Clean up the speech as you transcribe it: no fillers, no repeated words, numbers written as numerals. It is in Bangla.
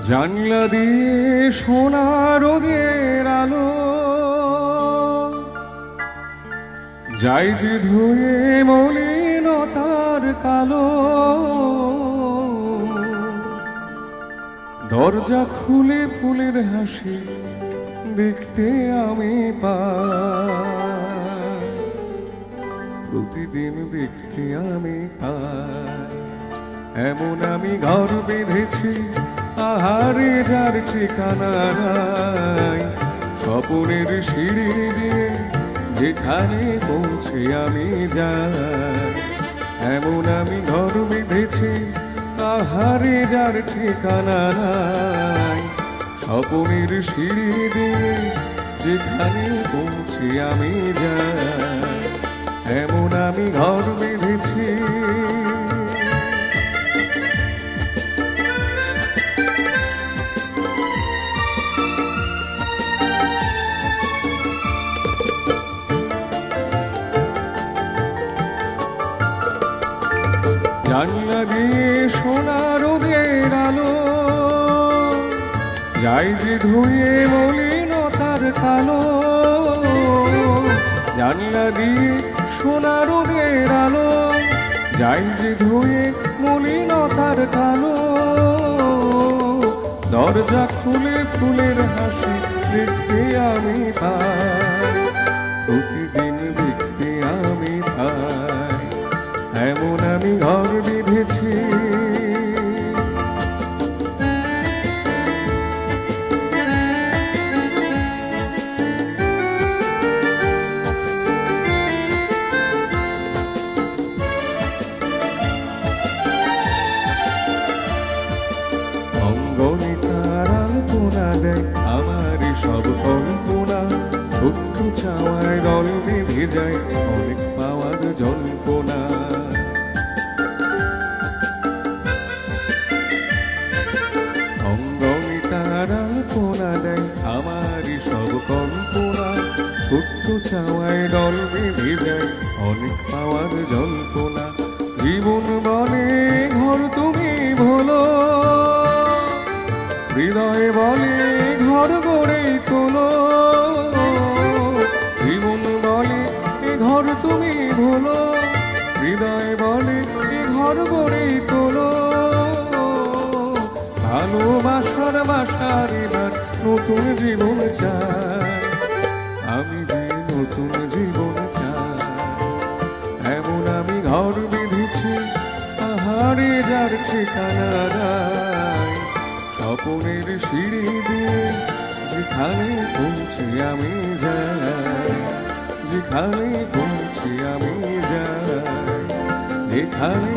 জানলা দিয়ে সোনা রোদের আলো যাই যে ধুয়ে মলিনতার কালো। দরজা খুলে ফুলের হাসি দেখতে আমি পাই, প্রতিদিন দেখতে আমি পাই। এমন আমি ঘর বেঁধেছি আহারে যার ঠিকানা নাই, স্বপনের সিঁড়ি দিয়ে যেখানে পৌঁছে আমি যাই। এমন আমি ঘর বেঁধেছি আহারে যার ঠিকানা নাই, স্বপনের সিঁড়ি দিয়ে যেখানে পৌঁছে আমি যাই। এমন আমি ঘর বেঁধেছি। জানলা দিয়ে সোনা রোদের আলো যাই যে ধুয়ে মলিনতার কালো। জানলা দিয়ে সোনা রোদের আলো যাই যে ধুয়ে মলিনতার কালো। দরজা খুলে ফুলের হাসি দেখতে আমি পাই, প্রতিদিন দেখতে আমি পাই। এমন আমি ঘর বেঁধেছি। অঙ্গনে তার আলপনা দেয় আমার সব কল্পনা, ছোট্ট চাওয়ায় দল বেঁধে যায় অনেক পাওয়ার জল্পনা। অঙ্গনে তার আলপনা দেয় আমার সব কল্পনা, ছোট্ট চাওয়ায় দল বেঁধে যায় অনেক পাওয়ার জল্পনা। জীবন বলে ঘর তুমি ভোলো, হৃদয় বলে ঘর গড়ে তোলো। জীবন বলে এ ঘর তুমি ভোলো, হৃদয় বলে এ ঘর গড়ে তোলো। ভালোবাসার বাসার এবার নতুন জীবন চাই, আমি যে নতুন জীবন চাই। এমন আমি ঘর বেঁধেছি আহারে যার ঠিকানা নাই, স্বপনের সিঁড়ি দিয়ে যেখানে পৌঁছে আমি যাই। যেখানে পৌঁছে আমি যাই, যেখানে